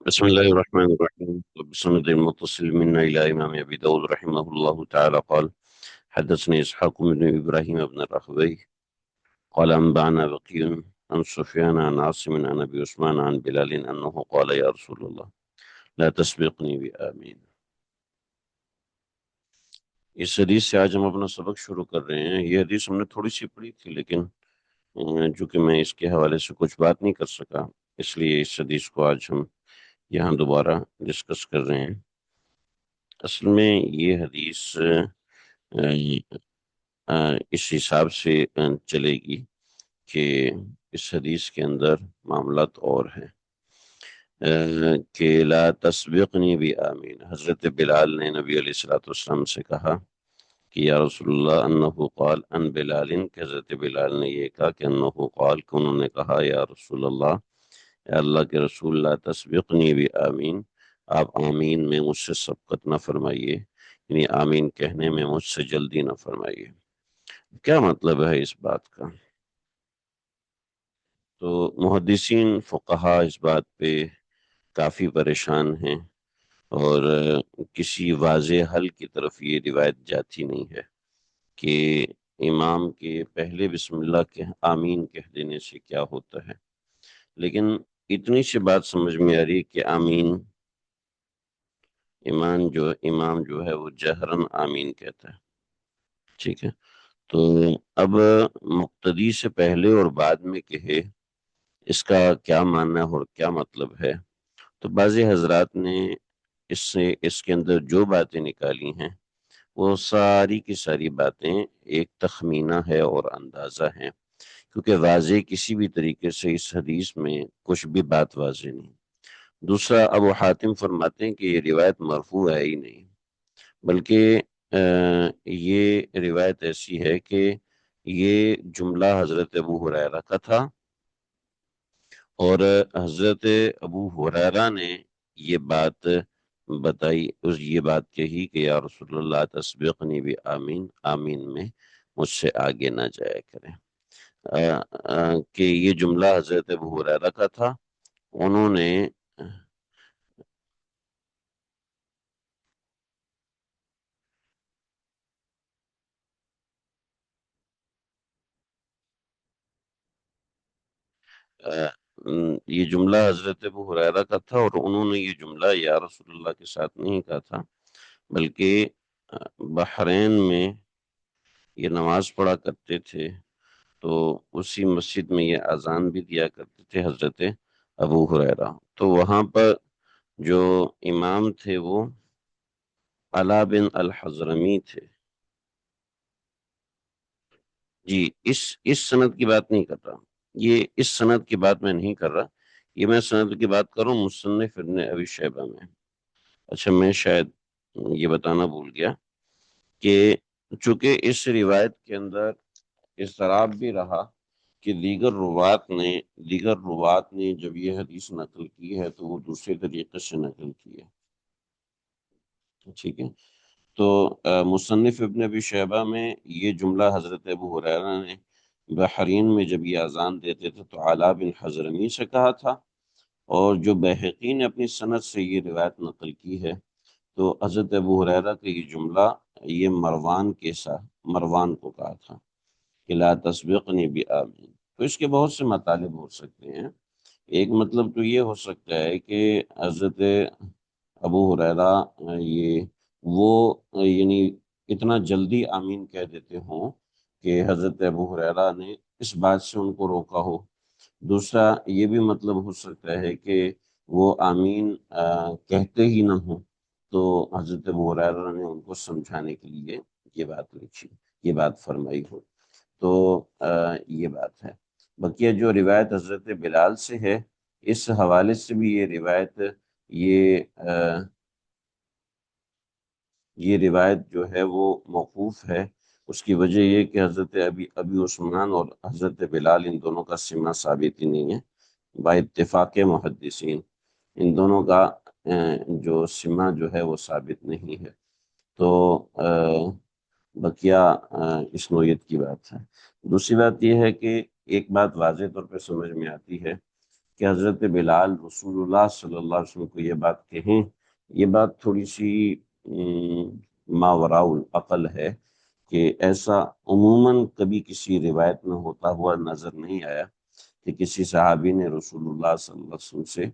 بسم الله الرحمن الرحيم. بسند المتصل منا إلى إمام أبي داود رحمه الله تعالى قال: حدثني إسحاق بن إبراهيم بن الرخبي قال أنبأنا بقي عن سفيان عن عاصم عن أبي عثمان عن بلال أنه قال: يا رسول الله لا تسبقني بآمين. اس حدیث سے آج ہم اپنا سبق شروع کر رہے ہیں. یہ حدیث ہم نے تھوڑی سی پڑھی تھی، لیکن چونکہ میں اس کے حوالے سے کچھ بات نہیں کر سکا، اس لیے اس حدیث کو آج ہم یہاں دوبارہ ڈسکس کر رہے ہیں. اصل میں یہ حدیث اس حساب سے چلے گی کہ اس حدیث کے اندر معاملات اور ہیں کہ لا تسبقنی بھی آمین. حضرت بلال نے نبی علیہ الصلوۃ والسلام سے کہا کہ یا رسول اللہ انہ قال ان بلال، کہ حضرت بلال نے یہ کہا کہ انہ قال، کہ انہوں نے کہا یا رسول اللہ، اے اللہ کے رسول، لا تسبقنی بھی آمین، آپ آمین میں مجھ سے سبقت نہ فرمائیے، یعنی آمین کہنے میں مجھ سے جلدی نہ فرمائیے. کیا مطلب ہے اس بات کا؟ تو محدثین فقہا اس بات پہ کافی پریشان ہیں، اور کسی واضح حل کی طرف یہ روایت جاتی نہیں ہے کہ امام کے پہلے بسم اللہ کے آمین کہہ دینے سے کیا ہوتا ہے. لیکن اتنی سی بات سمجھ میں آ رہی ہے کہ آمین، امام جو ہے وہ جہرن آمین کہتا ہے. ٹھیک ہے، تو اب مقتدی سے پہلے اور بعد میں کہے، اس کا کیا معنی ہے اور کیا مطلب ہے؟ تو بعض حضرات نے اس کے اندر جو باتیں نکالی ہیں وہ ساری کی ساری باتیں ایک تخمینہ ہے اور اندازہ ہیں، کیونکہ واضح کسی بھی طریقے سے اس حدیث میں کچھ بھی بات واضح نہیں. دوسرا، ابو حاتم فرماتے ہیں کہ یہ روایت مرفوع ہے ہی نہیں، بلکہ یہ روایت ایسی ہے کہ یہ جملہ حضرت ابو ہریرہ کا تھا، اور حضرت ابو ہریرہ نے یہ بات بتائی، یہ بات کہی کہ یا رسول اللہ تسبقنی بھی آمین، آمین میں مجھ سے آگے نہ جایا کریں. کہ یہ جملہ حضرت ابو ہریرہ کا تھا. انہوں نے یہ جملہ حضرت ابو ہریرہ کا تھا، اور انہوں نے یہ جملہ یا رسول اللہ کے ساتھ نہیں کہا تھا، بلکہ بحرین میں یہ نماز پڑھا کرتے تھے، تو اسی مسجد میں یہ اذان بھی دیا کرتے تھے حضرت ابو ہریرہ. تو وہاں پر جو امام تھے وہ علا بن الحضرمی تھے. جی، اس سند کی بات نہیں کر رہا، یہ اس سند کی بات میں نہیں کر رہا، یہ میں سند کی بات کر رہا ہوں مصنف ابن ابی شیبہ میں. اچھا، میں شاید یہ بتانا بھول گیا کہ چونکہ اس روایت کے اندر اضطراب بھی رہا کہ دیگر روات نے جب یہ حدیث نقل کی ہے تو وہ دوسرے طریقے سے نقل کی ہے. ٹھیک ہے، تو مصنف ابن ابی شیبہ میں یہ جملہ حضرت ابو ہریرہ نے بحرین میں جب یہ اذان دیتے تھے تو علا بن حضرمی سے کہا تھا، اور جو بہقی نے اپنی سند سے یہ روایت نقل کی ہے تو حضرت ابو ہریرہ کا یہ جملہ یہ مروان کو کہا تھا کہ لا تسبقنی بآمین. تو اس کے بہت سے مطالب ہو سکتے ہیں. ایک مطلب تو یہ ہو سکتا ہے کہ حضرت ابو ہریرہ وہ یعنی اتنا جلدی آمین کہہ دیتے ہوں کہ حضرت ابو ہریرہ نے اس بات سے ان کو روکا ہو. دوسرا یہ بھی مطلب ہو سکتا ہے کہ وہ آمین کہتے ہی نہ ہوں، تو حضرت ابو ہریرہ نے ان کو سمجھانے کے لیے یہ بات لکھی، یہ بات فرمائی ہو. تو یہ بات ہے. بقیہ جو روایت حضرت بلال سے ہے، اس حوالے سے بھی یہ یہ روایت جو ہے وہ موقوف ہے. اس کی وجہ یہ کہ حضرت ابی عثمان اور حضرت بلال ان دونوں کا سمہ ثابت ہی نہیں ہے با اتفاق محدثین. ان دونوں کا جو سمہ جو ہے وہ ثابت نہیں ہے. تو بقیہ اس نوعیت کی بات ہے. دوسری بات یہ ہے کہ ایک بات واضح طور پہ سمجھ میں آتی ہے کہ حضرت بلال رسول اللہ صلی اللہ علیہ وسلم کو یہ بات کہیں، یہ بات تھوڑی سی ماوراء العقل ہے، کہ ایسا عموماً کبھی کسی روایت میں ہوتا ہوا نظر نہیں آیا کہ کسی صحابی نے رسول اللہ صلی اللہ علیہ وسلم سے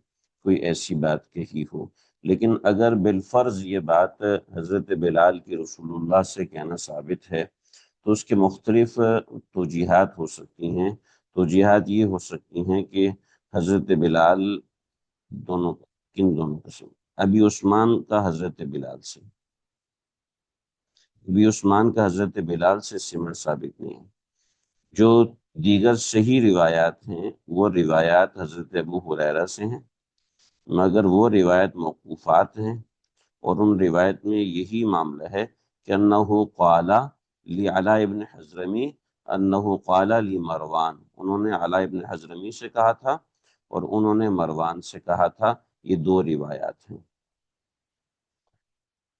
کوئی ایسی بات کہی ہو۔ لیکن اگر بالفرض یہ بات حضرت بلال کی رسول اللہ سے کہنا ثابت ہے تو اس کے مختلف توجیحات ہو سکتی ہیں۔ توجیحات یہ ہو سکتی ہیں کہ حضرت بلال دونوں، کن دونوں قسم، ابی عثمان کا حضرت بلال سے، ابی عثمان کا حضرت بلال سے سمر ثابت نہیں ہے۔ جو دیگر صحیح روایات ہیں وہ روایات حضرت ابو ہریرہ سے ہیں، مگر وہ روایت موقوفات ہیں، اور ان روایت میں یہی معاملہ ہے کہ انہو قال لعلی ابن حضرمی انہو قال لمروان، انہوں نے علی ابن حضرمی سے کہا تھا اور انہوں نے مروان سے کہا تھا۔ یہ دو روایات ہیں۔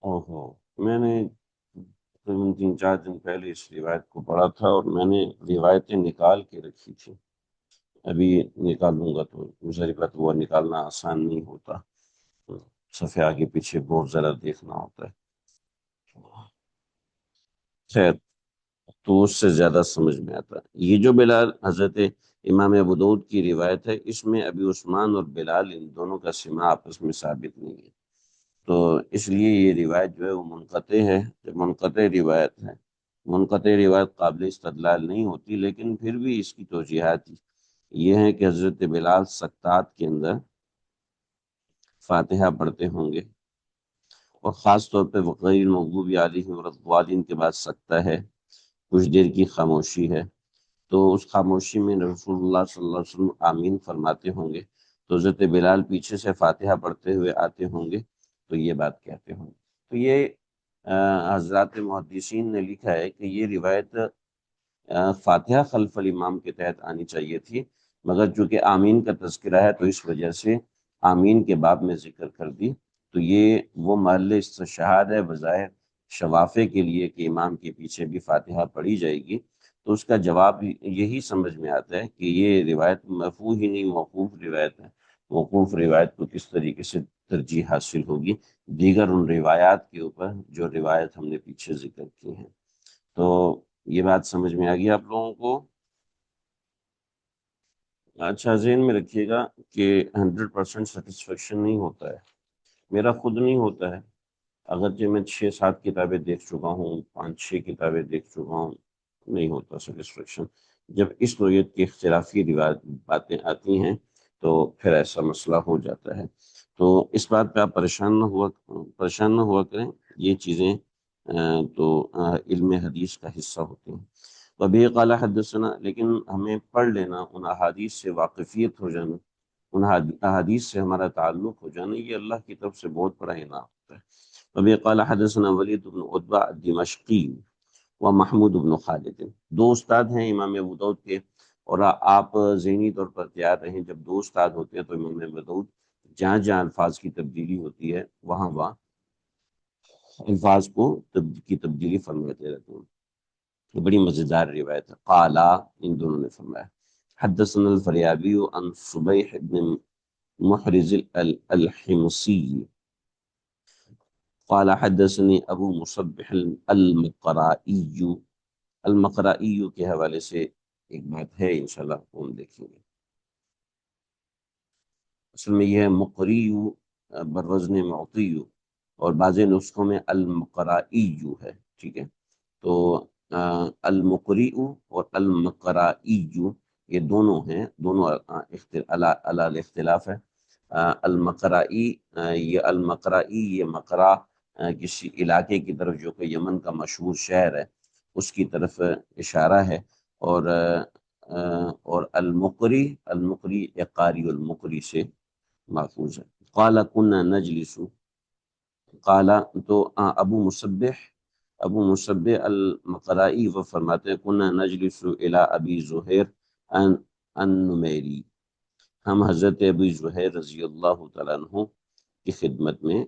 اوہو، میں نے تقریباً 3-4 دن پہلے اس روایت کو پڑھا تھا اور میں نے روایتیں نکال کے رکھی تھی، ابھی نکالوں گا تو ظاہر بات وہ نکالنا آسان نہیں ہوتا، صفحے آگے پیچھے بہت ذرا دیکھنا ہوتا ہے۔ خیر، تو اس سے زیادہ سمجھ میں آتا ہے۔ یہ جو بلال حضرت امام ابو داؤد کی روایت ہے، اس میں ابی عثمان اور بلال ان دونوں کا سماع آپس میں ثابت نہیں ہے، تو اس لیے یہ روایت جو ہے وہ منقطع ہے۔ جب منقطع روایت ہے، منقطع روایت قابل استدلال نہیں ہوتی، لیکن پھر بھی اس کی توجیحات یہ ہیں کہ حضرت بلال سکتات کے اندر فاتحہ پڑھتے ہوں گے، اور خاص طور پہ غیر المغضوب علیہم ولا الضالین کے بعد سکتہ ہے، کچھ دیر کی خاموشی ہے، تو اس خاموشی میں رسول اللہ صلی اللہ علیہ وسلم آمین فرماتے ہوں گے، تو حضرت بلال پیچھے سے فاتحہ پڑھتے ہوئے آتے ہوں گے تو یہ بات کہتے ہوں گے۔ تو یہ حضرات محدثین نے لکھا ہے کہ یہ روایت فاتحہ خلف الامام کے تحت آنی چاہیے تھی، مگر چونکہ آمین کا تذکرہ ہے تو اس وجہ سے آمین کے باب میں ذکر کر دی۔ تو یہ وہ محل استشہاد ہے بظاہر شوافے کے لیے کہ امام کے پیچھے بھی فاتحہ پڑھی جائے گی، تو اس کا جواب یہی سمجھ میں آتا ہے کہ یہ روایت مرفوع ہی نہیں، موقوف روایت ہے۔ موقوف روایت کو کس طریقے سے ترجیح حاصل ہوگی دیگر ان روایات کے اوپر جو روایت ہم نے پیچھے ذکر کی ہیں۔ تو یہ بات سمجھ میں آ گئی آپ لوگوں کو؟ اچھا، ذہن میں رکھیے گا کہ 100% سیٹسفیکشن نہیں ہوتا ہے، میرا خود نہیں ہوتا ہے، اگرچہ میں 6-7 کتابیں دیکھ چکا ہوں، 5-6 کتابیں دیکھ چکا ہوں، نہیں ہوتا سیٹسفیکشن۔ جب اس نوعیت کی اختلافی باتیں آتی ہیں تو پھر ایسا مسئلہ ہو جاتا ہے۔ تو اس بات پہ آپ پریشان نہ ہوا کریں، یہ چیزیں تو علم حدیث کا حصہ ہوتی ہیں۔ وبه قال حدثنا، لیکن ہمیں پڑھ لینا، ان احادیث سے واقفیت ہو جانا، ان احادیث سے ہمارا تعلق ہو جانا، یہ اللہ کی طرف سے بہت بڑا انعام ہوتا ہے۔ وبه قال حدثنا ولید بن عتبہ الدمشقی و محمود بن خالد، دو استاد ہیں امام ابو داؤد کے، اور آپ ذہنی طور پر تیار رہیں، جب دو استاد ہوتے ہیں تو امام ابو داؤد جہاں جہاں الفاظ کی تبدیلی ہوتی ہے وہاں وہاں الفاظ کو کی تبدیلی فرماتے رہتے ہیں۔ یہ بڑی مزیدار روایت ہے۔ قالا، ان دونوں نے فرمایا، حدثنا الفریابی عن صبیح بن محرز الحمصی قال حدثني ابو مصبح المقرائی، المقرائی کے حوالے سے ایک بات ہے انشاءاللہ وہ ہم دیکھیں گے۔ اصل میں یہ ہے مقری بروزن معطی، اور بعض نسخوں میں المقرائی ہے، ٹھیک ہے؟ تو المقری اور المقرائی یہ دونوں ہیں، دونوں علی اختلاف ہے۔ المقرائی، یہ المقرائی یہ مقرا کسی علاقے کی طرف جو کہ یمن کا مشہور شہر ہے اس کی طرف اشارہ ہے، اور المقری، المقری یا قاری المقری سے ماخوذ ہے۔ قال كنا نجلس، قال تو ابو مصبح المقرائی وہ فرماتے ہیں كنا نجلس الى ابی زہیر النمیری، ہم حضرت ابی زہیر رضی اللہ تعالیٰ عنہ کی خدمت میں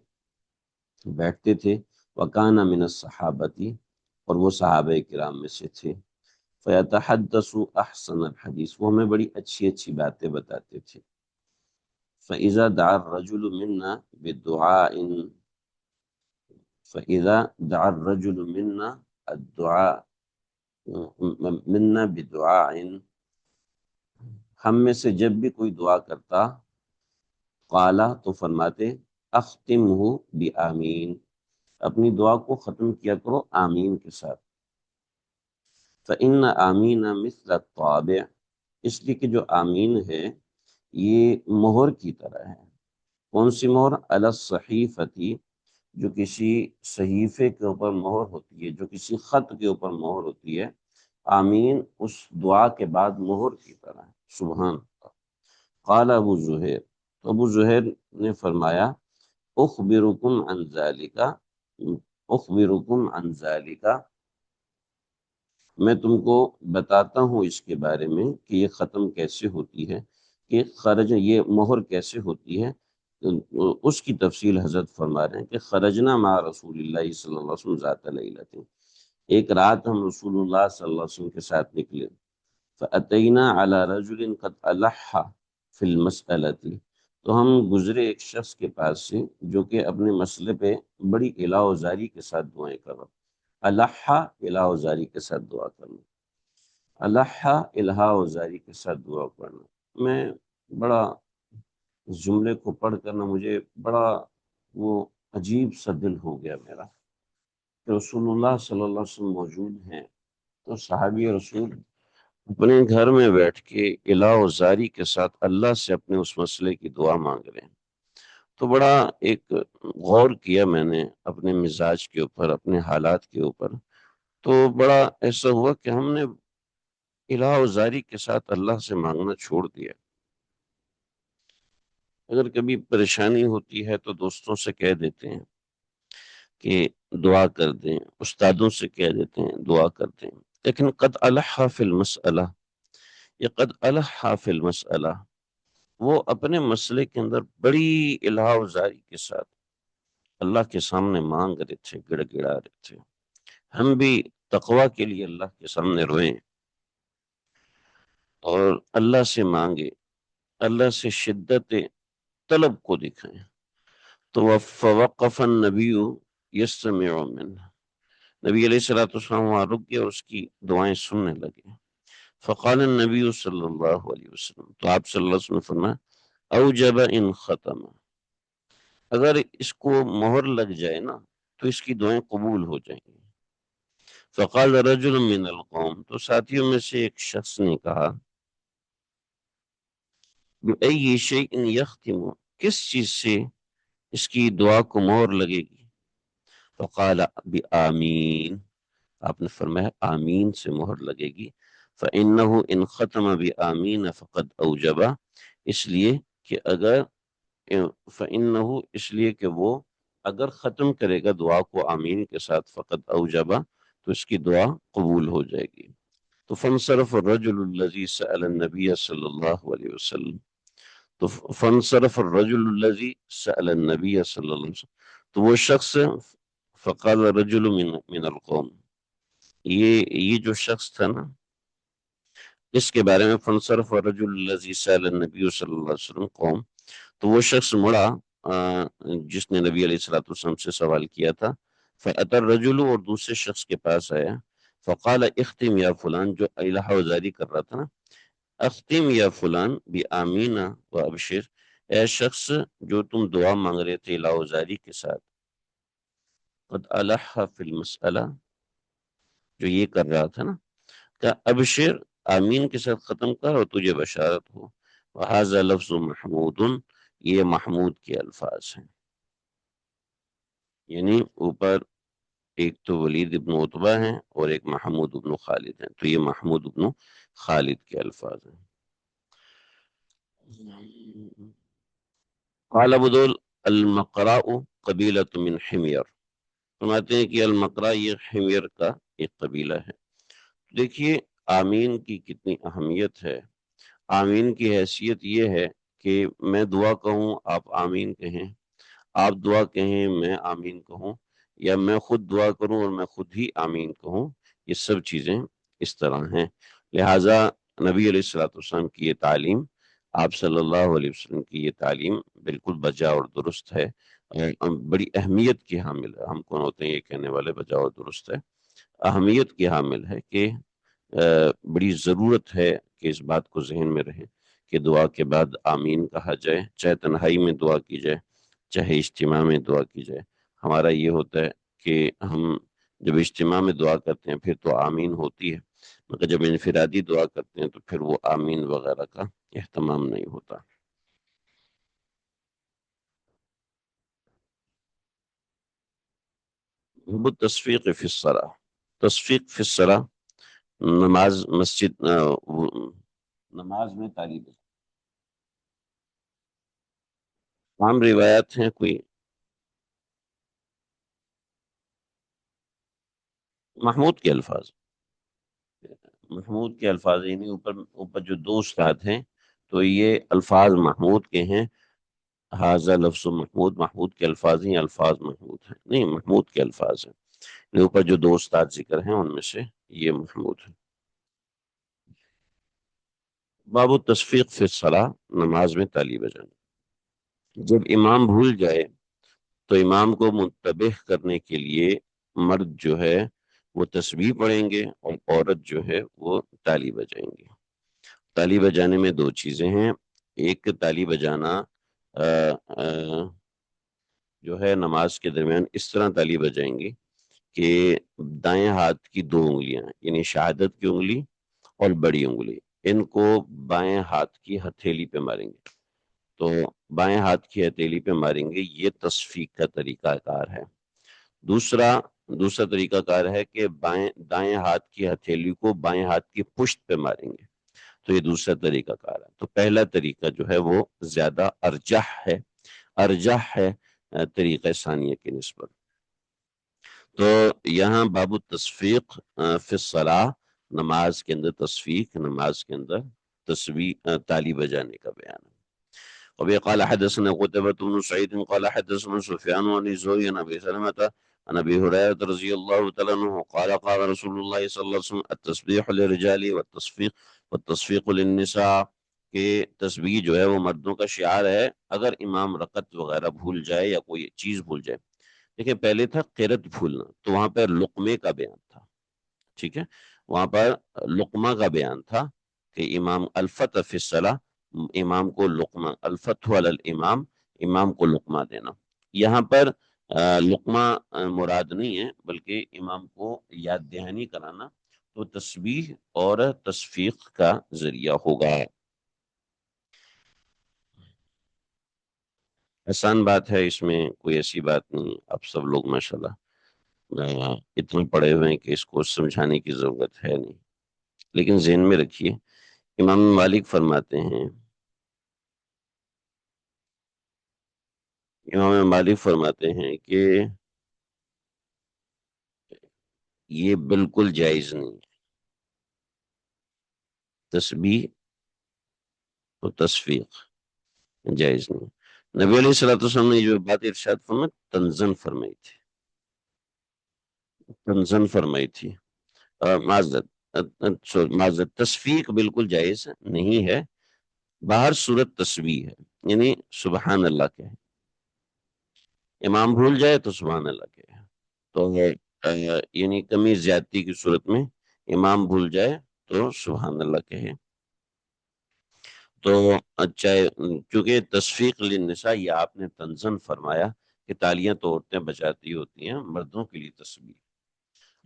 بیٹھتے تھے، وکان من الصحابتی، اور وہ صحابہ کرام میں سے تھے، فیتحدث احسن الحدیث، وہ ہمیں بڑی اچھی اچھی باتیں بتاتے تھے، فإذا دعا الرجل منا بالدعاء فإذا دعا الرجل منا الدعاء منا بدعاء، ہم میں سے جب بھی کوئی دعا کرتا، قالا تو فرماتے، اختمہ بآمین، اپنی دعا کو ختم کیا کرو آمین کے ساتھ۔ فإن آمین مثل الطابع، اس لیے کہ جو آمین ہے یہ مہر کی طرح ہے۔ کون سی مہر؟ علی الصحیفتی، جو کسی صحیفے کے اوپر مہر ہوتی ہے، جو کسی خط کے اوپر مہر ہوتی ہے، آمین اس دعا کے بعد مہر کی طرح ہے۔ سبحان اللہ۔ قال ابو زہیر، تو ابو زہیر نے فرمایا، اخبرکم عن ذالک، اخبرکم عن ذالک، میں تم کو بتاتا ہوں اس کے بارے میں کہ یہ ختم کیسے ہوتی ہے، کہ خرج یہ مہر کیسے ہوتی ہے۔ اس کی تفصیل حضرت فرما رہے ہیں کہ خرجنا مع رسول اللہ صلی اللہ علیہ وسلم ذات لیلۃ، ایک رات ہم رسول اللہ صلی اللہ علیہ وسلم کے ساتھ نکلے، فأتینا علی رجل قد الح فی المسألۃ، تو ہم گزرے ایک شخص کے پاس سے جو کہ اپنے مسئلے پہ بڑی الہ و زاری کے ساتھ دعائیں کر رہا۔ الح الہ و زاری کے ساتھ دعا کرنا، الح الہ و زاری کے ساتھ دعا کرنا۔ میں بڑا اس جملے کو پڑھ کر نا مجھے بڑا وہ عجیب سا دل ہو گیا میرا، کہ رسول اللہ صلی اللہ علیہ وسلم موجود ہیں تو صحابی رسول اپنے گھر میں بیٹھ کے الہ و زاری کے ساتھ اللہ سے اپنے اس مسئلے کی دعا مانگ رہے ہیں۔ تو بڑا ایک غور کیا میں نے اپنے مزاج کے اوپر، اپنے حالات کے اوپر، تو بڑا ایسا ہوا کہ ہم نے الہ و زاری کے ساتھ اللہ سے مانگنا چھوڑ دیا۔ اگر کبھی پریشانی ہوتی ہے تو دوستوں سے کہہ دیتے ہیں کہ دعا کر دیں، استادوں سے کہہ دیتے ہیں دعا کر دیں، لیکن قد الح فی المسئلہ، یہ قد الح فی المسئلہ، وہ اپنے مسئلے کے اندر بڑی الہ و زاری کے ساتھ اللہ کے سامنے مانگ رہے تھے، گڑ گڑا رہے تھے۔ ہم بھی تقوی کے لیے اللہ کے سامنے روئیں اور اللہ سے مانگے، اللہ سے شدت طلب کو دکھائیں۔ تو فوقف النبی یستمع منہ، نبی علیہ الصلوۃ والسلام وہاں رک گئے اور اس کی دعائیں سننے لگے۔ فقال النبی صلی اللہ علیہ وسلم، تو آپ صلی اللہ علیہ وسلم نے فرمایا، اوجب ان ختم، اگر اس کو مہر لگ جائے نا تو اس کی دعائیں قبول ہو جائیں گی۔ فقال رجل من القوم، تو ساتھیوں میں سے ایک شخص نے کہا، بأي شيء يختم، کس چیز سے اس کی دعا کو مہر لگے گی؟ فقال بآمین، آپ نے فرمایا آمین سے مہر لگے گی۔ فإنه ان ختم بآمین فقد اوجب، اس لیے کہ اگر فإنه اس لیے کہ وہ اگر ختم کرے گا دعا کو آمین کے ساتھ، فقد اوجب، تو اس کی دعا قبول ہو جائے گی۔ تو فانصرف الرجل الذي سأل النبي صلی اللہ علیہ وسلم، تو فانصرف الرجل الذي سأل النبي صلی اللہ علیہ وسلم، تو وہ شخص، فقال رجل من القوم، یہ جو شخص تھا نا اس کے بارے میں، فانصرف الرجل الذي سأل النبي صلی اللہ علیہ وسلم قوم، تو وہ شخص مڑا جس نے نبی علیہ الصلوۃ والسلام سے سوال کیا تھا۔ فأتى الرجل، اور دوسرے شخص کے پاس آیا، فقال اختم یا فلان، جو الہ و زاری کر رہا تھا نا، اختم یا فلان بآمین و ابشر، اے شخص جو تم دعا مانگ رہے تھے الہ و زاری کے ساتھ، قد الح فی المسئلہ، جو یہ کر رہا تھا نا، کہ ابشر، آمین کے ساتھ ختم کر اور تجھے بشارت ہو۔ وہذا لفظ محمود، یہ محمود کے الفاظ ہیں، یعنی اوپر ایک تو ولید ابن عتبہ ہیں اور ایک محمود ابن خالد ہیں، تو یہ محمود ابن خالد کے الفاظ ہیں۔ قال ابدول المقراء قبیلۃ من حمیر، فرماتے ہیں کہ المقراء یہ حمیر کا ایک قبیلہ ہے۔ دیکھیے آمین کی کتنی اہمیت ہے۔ آمین کی حیثیت یہ ہے کہ میں دعا کہوں آپ آمین کہیں، آپ دعا کہیں میں آمین کہوں، یا میں خود دعا کروں اور میں خود ہی آمین کہوں، یہ سب چیزیں اس طرح ہیں۔ لہٰذا نبی علیہ الصلوۃ والسلام کی یہ تعلیم آپ صلی اللہ علیہ وسلم کی یہ تعلیم بالکل بجا اور درست ہے، بڑی اہمیت کی حامل ہے۔ ہم کون ہوتے ہیں یہ کہنے والے بجا اور درست ہے، اہمیت کی حامل ہے کہ بڑی ضرورت ہے کہ اس بات کو ذہن میں رہے کہ دعا کے بعد آمین کہا جائے، چاہے تنہائی میں دعا کی جائے چاہے اجتماع میں دعا کی جائے۔ ہمارا یہ ہوتا ہے کہ ہم جب اجتماع میں دعا کرتے ہیں پھر تو آمین ہوتی ہے، مگر جب انفرادی دعا کرتے ہیں تو پھر وہ آمین وغیرہ کا اہتمام نہیں ہوتا۔ وہ تصفیق فی الصلاۃ، تصفیق فی الصلاۃ، نماز مسجد نماز میں تعلیم، عام روایات ہیں کوئی محمود کے الفاظ، محمود کے الفاظ یعنی اوپر جو دو استاد ہیں تو یہ الفاظ محمود کے ہیں۔ حاضر لفظ محمود، محمود کے الفاظ ہیں، الفاظ محمود ہیں نہیں، محمود کے الفاظ ہیں، یعنی اوپر جو دو استاد ذکر ہیں ان میں سے یہ محمود ہے۔ باب التصفیق فی الصلاۃ، نماز میں تالی بجانا۔ جب امام بھول جائے تو امام کو منتبہ کرنے کے لیے مرد جو ہے وہ تسبیح پڑھیں گے اور عورت جو ہے وہ تالی بجائیں گے۔ تالی بجانے میں دو چیزیں ہیں، ایک تالی بجانا جو ہے نماز کے درمیان اس طرح تالی بجائیں گے کہ دائیں ہاتھ کی دو انگلیاں یعنی شہادت کی انگلی اور بڑی انگلی، ان کو بائیں ہاتھ کی ہتھیلی پہ ماریں گے، تو بائیں ہاتھ کی ہتھیلی پہ ماریں گے، یہ تصفیق کا طریقہ کار ہے۔ دوسرا طریقہ کار ہے کہ دائیں ہاتھ کی ہتھیلی کو بائیں ہاتھ کی پشت پہ ماریں گے، تو یہ دوسرا طریقہ کار ہے۔ تو پہلا طریقہ جو ہے وہ زیادہ ارجح ہے طریقہ ثانیہ کی نسبت۔ تو یہاں باب التصفیق فی الصلاۃ، نماز کے اندر تصفیق، نماز کے اندر تصویق تالی بجانے کا بیان ہے۔ وبه قال حدثنا قتيبة بن سعيد قال حدثنا سفيان عن الزهري عن ابي سلمة عن ابي هريرة رضي الله تعالى عنه قال قال رسول الله صلى الله عليه وسلم التسبيح للرجال والتصفيق للنساء، کہ تسبیح جو ہے وہ مردوں کا شعار ہے، اگر امام رکعت وغیرہ بھول جائے یا کوئی چیز بھول جائے۔ دیکھیں پہلے تھا قرت بھولنا، تو وہاں پر لقمے کا بیان تھا، ٹھیک ہے، وہاں پر لقمہ کا بیان تھا کہ امام الفتح فی الصلاۃ، امام کو لقمہ، الفتح علی الامام، امام کو لقمہ دینا۔ یہاں پر لقمہ مراد نہیں ہے بلکہ امام کو یاد دہانی کرانا، تو تسبیح اور تصفیق کا ذریعہ ہوگا۔ آسان بات ہے، اس میں کوئی ایسی بات نہیں، اب سب لوگ ماشاءاللہ اتنے پڑھے ہوئے ہیں کہ اس کو سمجھانے کی ضرورت ہے نہیں، لیکن ذہن میں رکھیے امام مالک فرماتے ہیں، امام مالک فرماتے ہیں کہ یہ بالکل جائز نہیں ہے، تسبیح و تصفیق جائز نہیں۔ نبی علیہ الصلوۃ والسلام نے جو بات ارشاد فرمائی تنزن فرمائی تھی، معذرت تصفیق بالکل جائز نہیں ہے، باہر صورت تسبیح ہے، یعنی سبحان اللہ کے، امام بھول جائے تو سبحان اللہ کے، تو یعنی کمی زیادتی کی صورت میں امام بھول جائے تو سبحان اللہ کہے۔ تو اچھا، چونکہ تصفیق للنساء یہ آپ نے تنزن فرمایا کہ تالیاں تو عورتیں بجاتی ہوتی ہیں، مردوں کے لیے تسبیح،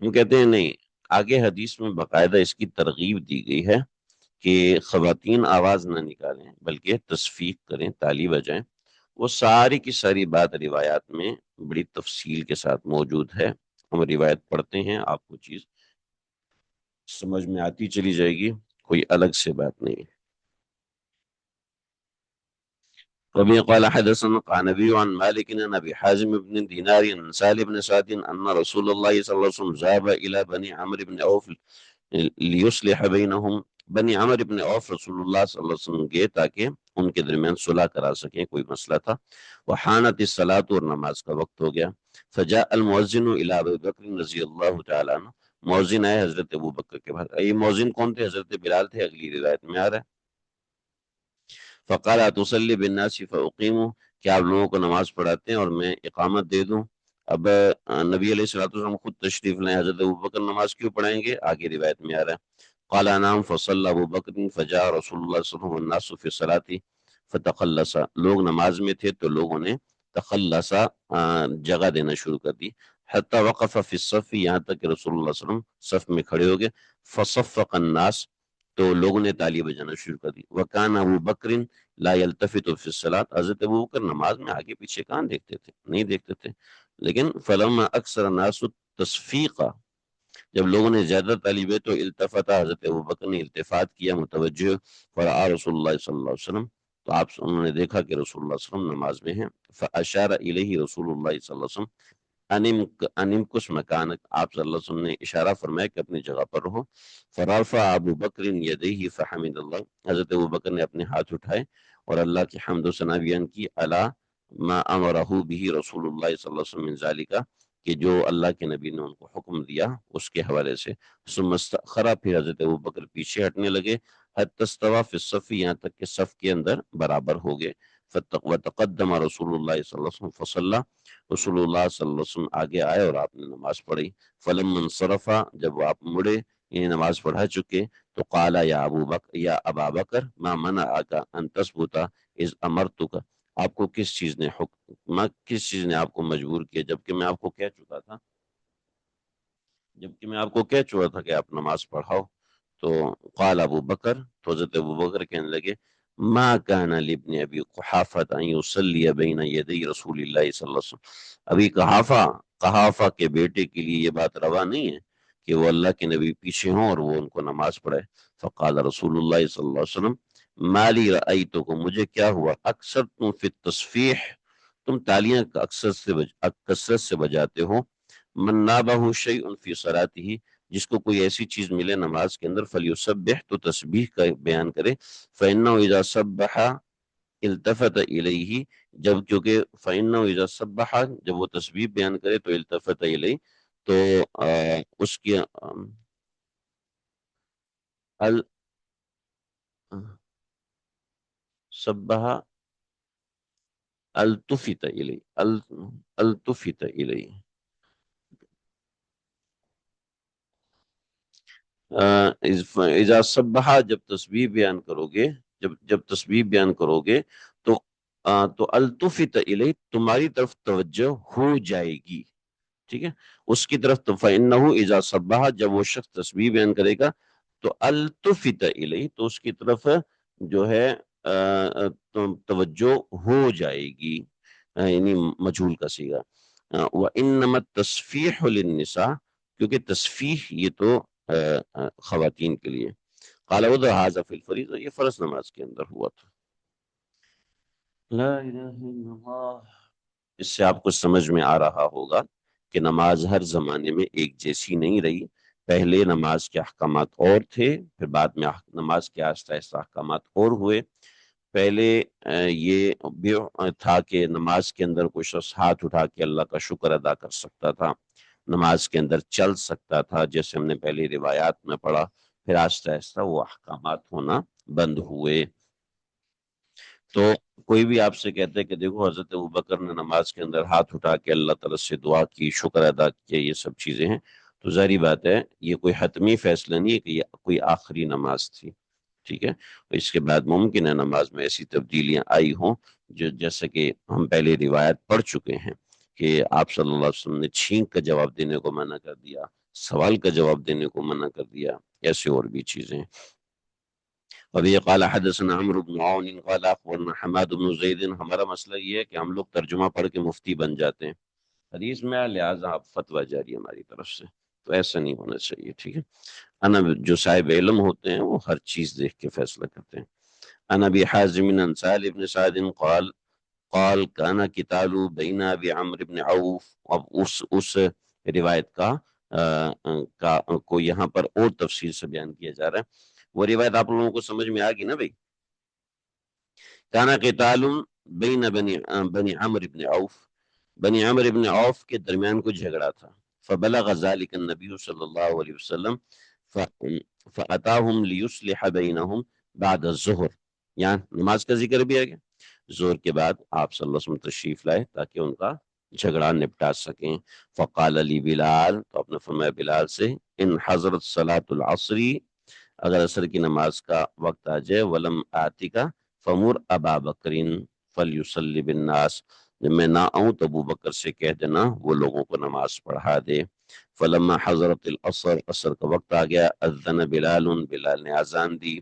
ہم کہتے ہیں نہیں، آگے حدیث میں باقاعدہ اس کی ترغیب دی گئی ہے کہ خواتین آواز نہ نکالیں بلکہ تصفیق کریں، تالی بجائیں۔ وہ ساری کی ساری بات روایات میں بڑی تفصیل کے ساتھ موجود ہے، ہم روایت پڑھتے ہیں، آپ کو چیز سمجھ میں آتی چلی جائے گی، کوئی الگ سے بات نہیں ہے۔ وبه قال حدثنا القعنبي عن مالك عن ابي حازم بن دينار عن سالم بن سعد ان رسول الله صلى الله عليه وسلم ذهب الى بني عمرو بن عوف لیصلح بینہم، بنی عمر ابن عوف رسول اللہ صلی اللہ علیہ وسلم گئے تاکہ ان کے درمیان صلح کرا سکیں، کوئی مسئلہ تھا۔ وحانت الصلاۃ، اور نماز کا وقت ہو گیا۔ فجاء المؤذن الی ابی بکر رضی اللہ تعالی عنہ، مؤذن آئے حضرت ابو بکر کے پاس۔ یہ مؤذن کون تھے؟ حضرت بلال تھے، اگلی روایت میں آ رہا ہے۔ فقال تصلی بالناس فاقیم، کہ آپ لوگوں کو نماز پڑھاتے ہیں اور میں اقامت دے دوں؟ اب نبی علیہ الصلوۃ والسلام خود تشریف لائیں، حضرت ابوبکر نماز کیوں پڑھائیں گے؟ آگے روایت میں آ رہا ہے، قال نعم فصلى ابو بکر فجاء رسول اللہ صلی اللہ علیہ وسلم والناس فی الصلاۃ فتخلص، لوگ نماز میں تھے تو لوگوں نے تخلص جگہ دینا شروع کر دی، حتی وقف فی الصف، یہاں تک کہ رسول اللہ صلی اللہ علیہ وسلم صف میں کھڑے ہو گئے، فصفق الناس، تو لوگوں نے تالی بجانا شروع کر دی، وکان ابو بکر لا یلتفت فی الصلاۃ، حضرت ابو بکر نماز میں آگے پیچھے کہاں دیکھتے تھے، نہیں دیکھتے تھے، لیکن فلما اکثر الناس تصفیقا، جب لوگوں نے زیادہ تالی بجائی تو التفت، حضرت ابو بکر نے التفات کیا متوجہ، فرآ رسول اللہ صلی اللہ علیہ وسلم، تو آپ انہوں نے دیکھا کہ رسول اللہ صلی اللہ علیہ وسلم نماز میں ہیں، فاشار الیہ رسول اللہ صلی اللہ علیہ وسلم انم کس مکانک، آپ صلی اللہ علیہ وسلم نے اشارہ فرمایا کہ اپنی جگہ پر رہو، فرفع ابو بکر یدیہ فحمد اللہ، حضرت ابو بکر نے اپنے ہاتھ اٹھائے اور اللہ کی حمد و ثنا بیان کی، علی ما امرہ بہ رسول اللہ صلی اللہ علیہ وسلم من ذالک، کہ جو اللہ کے نبی نے ان کو حکم دیا اس کے حوالے سے، ثم استأخر، پھر حضرت ابو بکر پیچھے ہٹنے لگے، حتی استوى فی الصف، یہاں تک کہ صف کے اندر برابر ہو گئے، وتقدم رسول اللہ صلی اللہ علیہ وسلم فصلی، رسول اللہ صلی اللہ علیہ وسلم آگے آئے اور آپ نے نماز پڑھی، فلما انصرف، جب آپ مڑے یعنی نماز پڑھا چکے، تو قال یا ابو بکر یا ابا بکر ما منعک ان تثبت اذ امرتک، آپ کو کس چیز نے کس چیز نے آپ کو مجبور کیا جبکہ میں آپ کو کہہ چکا تھا، کہ آپ نماز پڑھاؤ؟ تو قال ابو بکر، تو حضرت ابو بکر کہنے لگے ما كان لابن ابی قحافہ ان یصلی بین یدی رسول اللہ صلی اللہ علیہ وسلم، ابھی قحافہ کے بیٹے کے لیے یہ بات روا نہیں ہے کہ وہ اللہ کے نبی پیچھے ہوں اور وہ ان کو نماز پڑھائے، فقال رسول اللہ صلی اللہ علیہ وسلم ما لی رأیتکم، مجھے کیا ہوا، اکثر تم فی التصفیح، تم تالیاں کثرت سے بجاتے ہو، من نابہ شیء فی صلاتہ، جس کو کوئی ایسی چیز ملے نماز کے اندر، فلیسبح، تو تسبیح کا بیان کرے، فإنه اذا سبح التفت الیہ، کیونکہ فإنه اذا سبح، جب وہ تسبیح بیان کرے تو التفت الیہ، تو اس کی ال سبح التفت الیہ التفت الیہ، اذا سبح، جب تسبیح بیان کرو گے، جب تسبیح بیان کرو گے تو التفت الیہ، تمہاری طرف توجہ ہو جائے گی، ٹھیک ہے، اس کی طرف، تو فإنه اذا سبح، جب وہ شخص تسبیح بیان کرے گا تو التفت الیہ، تو اس کی طرف جو ہے توجہ ہو جائے گی، یعنی مجہول کا صیغہ، وانما التصفیح للنساء، کیونکہ تصفیح یہ تو خواتین کے لیے، قال وضع هذا في الفریضہ، یہ فرض نماز کے اندر ہوا تھا۔ لا الہ الا اللہ، اس سے آپ کو سمجھ میں آ رہا ہوگا کہ نماز ہر زمانے میں ایک جیسی نہیں رہی، پہلے نماز کے احکامات اور تھے، پھر بعد میں نماز کے آہستہ آہستہ احکامات اور ہوئے، پہلے یہ بھی تھا کہ نماز کے اندر کوئی شخص ہاتھ اٹھا کے اللہ کا شکر ادا کر سکتا تھا، نماز کے اندر چل سکتا تھا، جیسے ہم نے پہلے روایات میں پڑھا، پھر آہستہ آہستہ وہ احکامات ہونا بند ہوئے۔ تو کوئی بھی آپ سے کہتے ہیں کہ دیکھو حضرت ابوبکر نے نماز کے اندر ہاتھ اٹھا کے اللہ تعالیٰ سے دعا کی، شکر ادا کیا، یہ سب چیزیں ہیں، تو ظاہری بات ہے یہ کوئی حتمی فیصلہ نہیں ہے کہ یہ کوئی آخری نماز تھی، ٹھیک ہے، اس کے بعد ممکن ہے نماز میں ایسی تبدیلیاں آئی ہوں، جو جیسا کہ ہم پہلے روایت پڑھ چکے ہیں کہ آپ صلی اللہ علیہ وسلم نے چھینک کا جواب دینے کو منع کر دیا، سوال کا جواب دینے کو منع کر دیا، ایسے اور بھی چیزیں ہیں۔ وبه قال حدثنا عمرو بن عون قال اخبرنا حماد بن زید، ہمارا مسئلہ یہ ہے کہ ہم لوگ ترجمہ پڑھ کے مفتی بن جاتے ہیں حدیث میں، لہٰذا آپ فتویٰ جاری ہماری طرف سے، تو ایسا نہیں ہونا چاہیے، ٹھیک ہے، انا جو صاحب علم ہوتے ہیں وہ ہر چیز دیکھ کے فیصلہ کرتے ہیں۔ انا ابی حازم عن سہل بن سعد قال کانا قتال بین ابی عمرو بن عوف، اب اس روایت کو یہاں پر اور تفصیل سے بیان کیا جا رہا ہے، وہ روایت آپ لوگوں کو سمجھ میں آگی نا بھائی، کانا قتال بین بنی عمرو بن عوف، بنی عمرو بن عوف کے درمیان کوئی جھگڑا تھا، فبلغ ذلك النبی صلی اللہ علیہ وسلم فأتاهم ليصلح بينهم بعد الظہر، یہاں نماز کا ذکر بھی آ گیا. زور کے بعد آپ صلی اللہ علیہ وسلم تشریف لائے تاکہ ان کا جھگڑا نپٹا سکیں. فقال علی بلال، تو آپ نے فرمایا بلال سے، ان حضرت صلاۃ العصری، اگر عصر کی نماز کا وقت آ جائے، ولم آتی کا فمر ابا بکرین فلیصلی بالناس، جب میں نہ آؤں تو ابو بکر سے کہہ دینا وہ لوگوں کو نماز پڑھا دے. فلما حضرت العصر، عصر کا وقت آ گیا، اذن بلال، بلال نے اذان دی،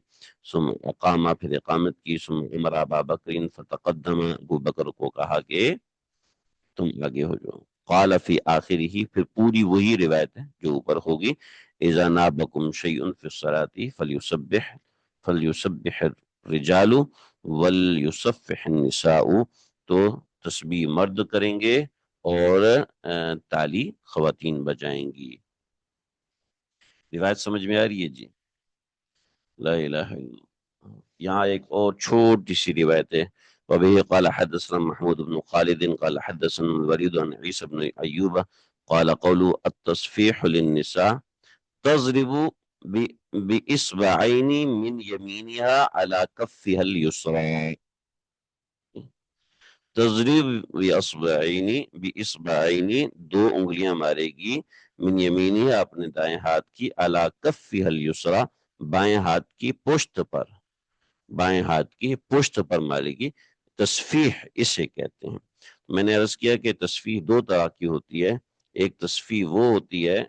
ثم اقامہ، پھر اقامت کی، ثم عمر ابا بکرین فتقدم، ابو بکر کو کہا کہ تم آگے ہو جاؤ. قال فی آخرہ، پھر پوری وہی روایت ہے جو اوپر ہوگی، اذا نابکم شیء فی الصلاۃ فلیسبح الرجال ولیصفح النساء، تو تسبیح مرد کریں گے اور تالی خواتین بجائیں گی. روایت سمجھ میں آ رہی ہے جی؟ لا الہ الا اللہ. یہاں ایک اور چھوٹی سی روایت ہے. وبه قال حدثنا محمود بن خالد قال حدثنا الوليد عن عيسى بن ايوب قال قول التصفيح للنساء تضرب باصبعين من يمينها على كفها اليسرى. تضرب باصبعين دو انگلیاں مارے گی، من یمینی اپنے دائیں ہاتھ کی، على كفها اليسرى بائیں ہاتھ کی پشت پر، بائیں ہاتھ کی پشت پر مارے گی. تصفیح اسے کہتے ہیں. میں نے عرض کیا کہ تصفیح دو طرح کی ہوتی ہے. ایک تصفیح وہ ہوتی ہے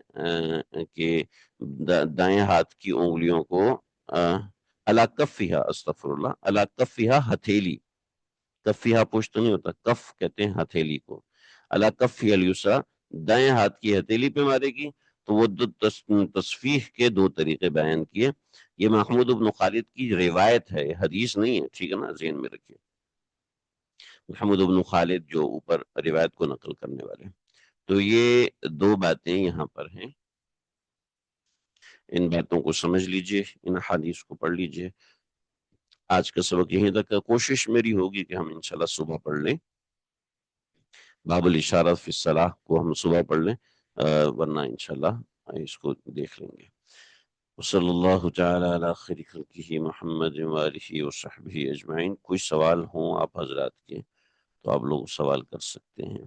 کہ دائیں ہاتھ کی انگلیوں کو علی کفہا، استغفر اللہ، علی کفہا ہتھیلی، کفہا پشت نہیں ہوتا، کف کہتے ہیں ہتھیلی کو، علی کفہا الیسریٰ دائیں ہاتھ کی ہتھیلی پہ مارے گی. تو وہ تصفیح کے دو طریقے بیان کیے. یہ محمود بن خالد کی روایت ہے، حدیث نہیں ہے، ٹھیک ہے نا، ذہن میں رکھیے. محمود بن خالد جو اوپر روایت کو نقل کرنے والے. تو یہ دو باتیں یہاں پر ہیں، ان باتوں کو سمجھ لیجئے، ان حدیث کو پڑھ لیجئے. آج کا سبق یہیں تک ہے. کوشش میری ہوگی کہ ہم انشاءاللہ صبح پڑھ لیں، باب الاشارہ فی الصلاۃ کو ہم صبح پڑھ لیں، ورنہ انشاءاللہ اس کو دیکھ لیں گے. وصلی اللہ تعالی علی خیر خلقہ محمد وآلہ وصحبہ اجمعین. کوئی سوال ہوں آپ حضرات کے تو آپ لوگ سوال کر سکتے ہیں.